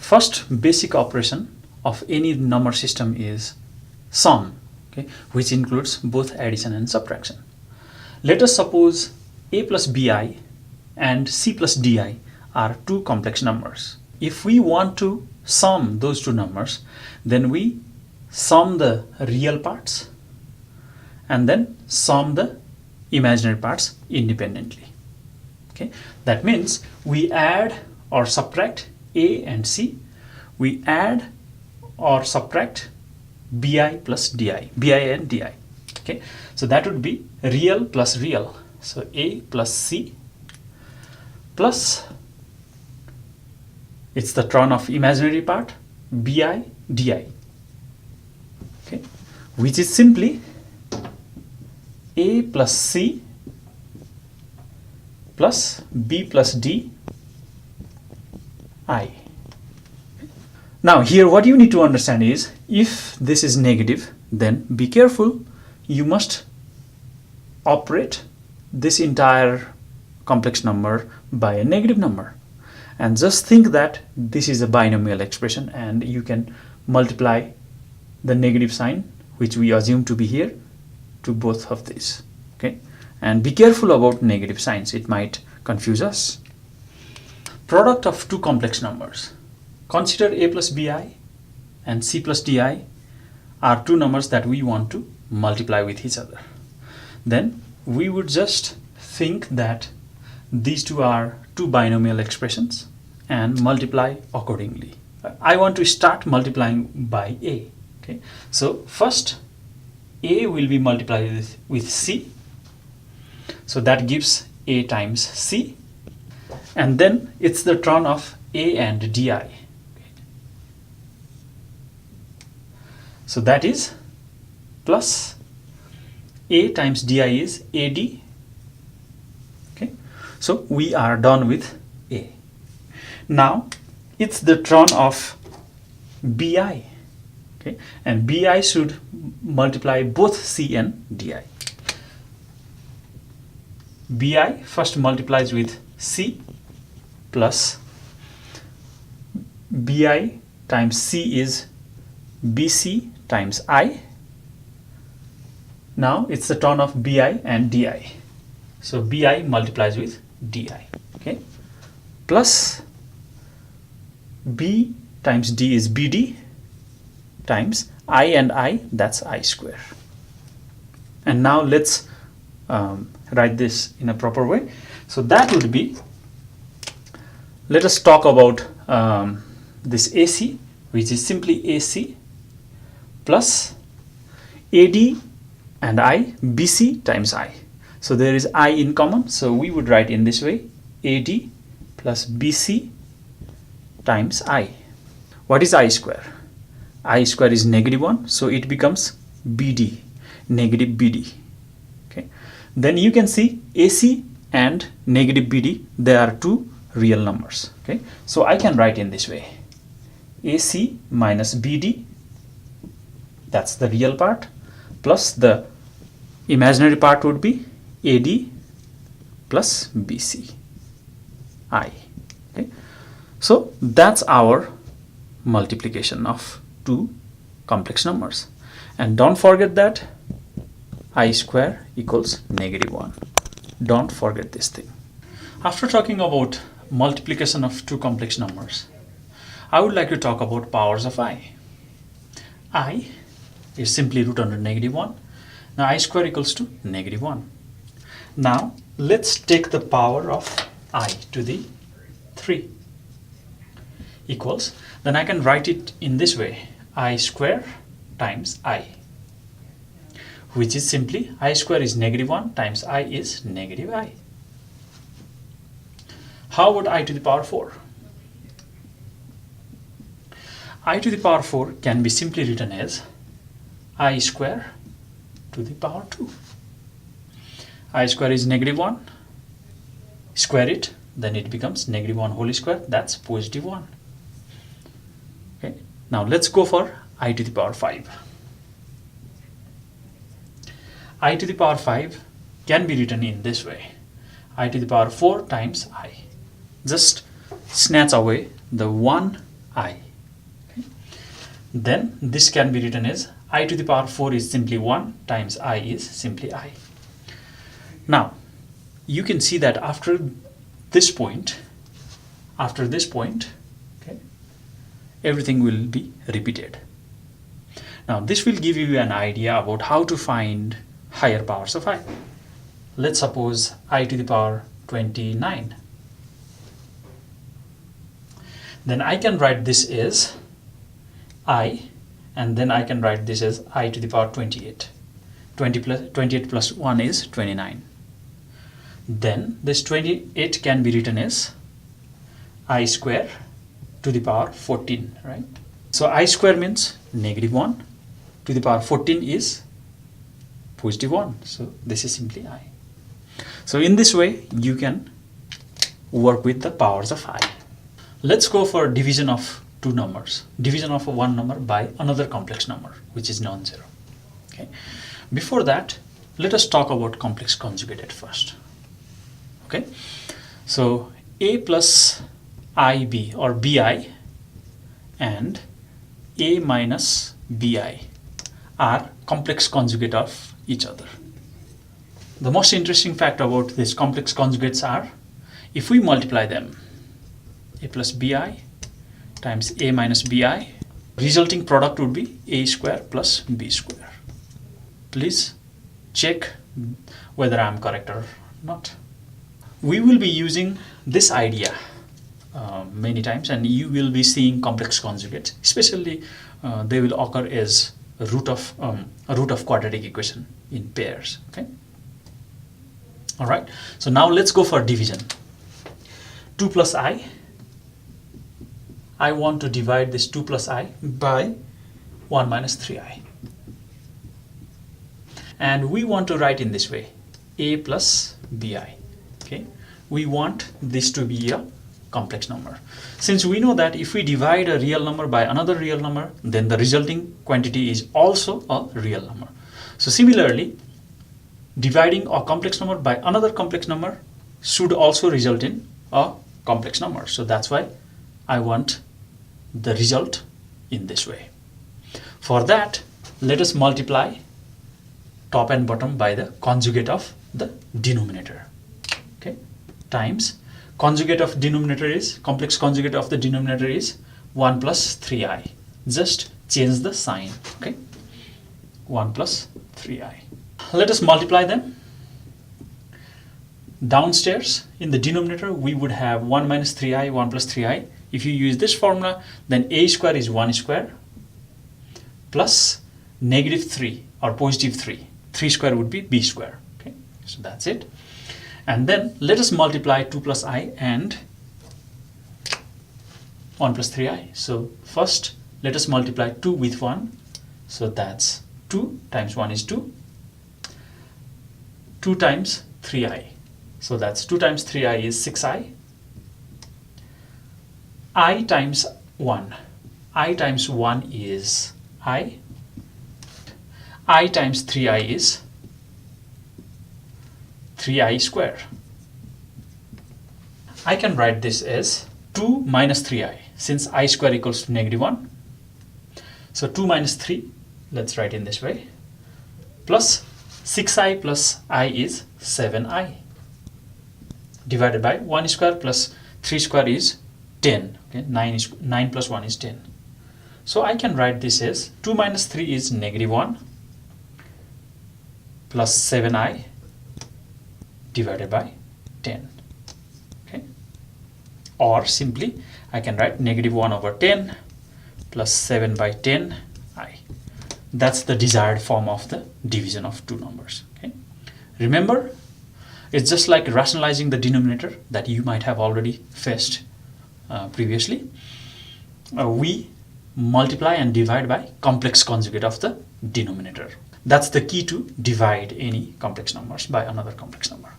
first basic operation of any number system is sum, okay, which includes both addition and subtraction. Let us suppose a plus bi and c plus di are two complex numbers. If we want to sum those two numbers, then we sum the real parts and then sum the imaginary parts independently. Okay, that means we add or subtract a and c, we add or subtract bi plus di, bi and di. Okay, so that would be real plus real, so a plus c plus, it's the term of imaginary part, bi di, okay, which is simply a plus c plus b plus d I. Now here what you need to understand is, if this is negative, then be careful, you must operate this entire complex number by a negative number, and just think that this is a binomial expression and you can multiply the negative sign, which we assume to be here, to both of these. Okay, and be careful about negative signs, it might confuse us. Product of two complex numbers. Consider a plus bi and c plus di are two numbers that we want to multiply with each other. Then we would just think that these two are two binomial expressions and multiply accordingly. I want to start multiplying by a. Okay, so first a will be multiplied with c, so that gives a times c, and then it's the turn of a and di. So that is plus a times di is ad. Okay, so we are done with a. Now it's the turn of bi. Okay, and bi should multiply both c and di. Bi first multiplies with c plus bi times c is bc times I. Now it's the turn of bi and di. So bi multiplies with di. Okay, plus b times d is bd times I and I, that's I square. And now let's write this in a proper way. So that would be, let us talk about this AC, which is simply AC plus AD and I, BC times I. So there is I in common, so we would write in this way, AD plus BC times I. What is I square? I square is -1, so it becomes BD, negative BD. Okay, then you can see AC and negative BD, they are two real numbers. Okay, so I can write in this way, AC minus BD, that's the real part, plus the imaginary part would be AD plus BC I. Okay, so that's our multiplication of two complex numbers. And don't forget that I square equals -1. Don't forget this thing. After talking about multiplication of two complex numbers, I would like to talk about powers of I. I is simply root under -1. Now I square equals to -1. Now let's take the power of I to the 3 equals, then I can write it in this way, I square times I, which is simply I square is -1 times I is -I. How about I to the power 4? I to the power 4 can be simply written as I square to the power 2. I square is -1, square it, then it becomes -1 whole square, that's +1. Okay, now let's go for I to the power 5. I to the power 5 can be written in this way, I to the power 4 times I. Just snatch away the 1 I. Okay. Then this can be written as I to the power 4 is simply 1 times I is simply I. Now you can see that after this point, okay, everything will be repeated. Now this will give you an idea about how to find higher powers of I. Let's suppose I to the power 29. Then I can write this as I, and then I can write this as I to the power 28. 28 plus 1 is 29. Then this 28 can be written as I square to the power 14, right? So I square means -1 to the power 14 is +1. So this is simply I. So in this way you can work with the powers of I. Let's go for division of two numbers. Division of one number by another complex number, which is non-zero. Okay. Before that, let us talk about complex conjugate at first. Okay. So A plus IB or BI and A minus BI are complex conjugate of each other. The most interesting fact about these complex conjugates are, if we multiply them, A plus BI times A minus BI, resulting product would be A square plus B square. Please check whether I am correct or not. We will be using this idea many times, and you will be seeing complex conjugates, especially they will occur as a root of quadratic equation in pairs. Okay. All right. So now let's go for division. 2 plus I. I want to divide this 2 plus I by 1 minus 3i. And we want to write in this way, A plus BI. Okay. We want this to be a complex number. Since we know that if we divide a real number by another real number, then the resulting quantity is also a real number. So similarly, dividing a complex number by another complex number should also result in a complex number. So that's why I want the result in this way. For that, let us multiply top and bottom by the conjugate of the denominator. Okay, times conjugate of denominator is, complex conjugate of the denominator is 1 plus 3i. Just change the sign. Okay, 1 plus 3i. Let us multiply them. Downstairs in the denominator we would have 1 minus 3i, 1 plus 3i. If you use this formula, then A square is 1 square plus -3 or +3. 3 square would be B square. Okay, so that's it. And then let us multiply 2 plus I and 1 plus 3i. So first let us multiply 2 with 1. So that's 2 times 1 is 2. 2 times 3i. So that's 2 times 3i is 6i. I times 1. I times 1 is I. I times 3i is 3i square. I can write this as 2 minus 3i, since I square equals to -1. So 2 minus 3, let's write in this way, plus 6i plus I is 7i, divided by 1 square plus 3 square is 10. Okay, 9 plus 1 is 10. So I can write this as 2 minus 3 is -1 plus 7i divided by 10. Okay, or simply I can write -1 over 10 plus 7 by 10 I. That's the desired form of the division of two numbers. Okay, remember, it's just like rationalizing the denominator that you might have already faced previously. We multiply and divide by complex conjugate of the denominator. That's the key to divide any complex numbers by another complex number.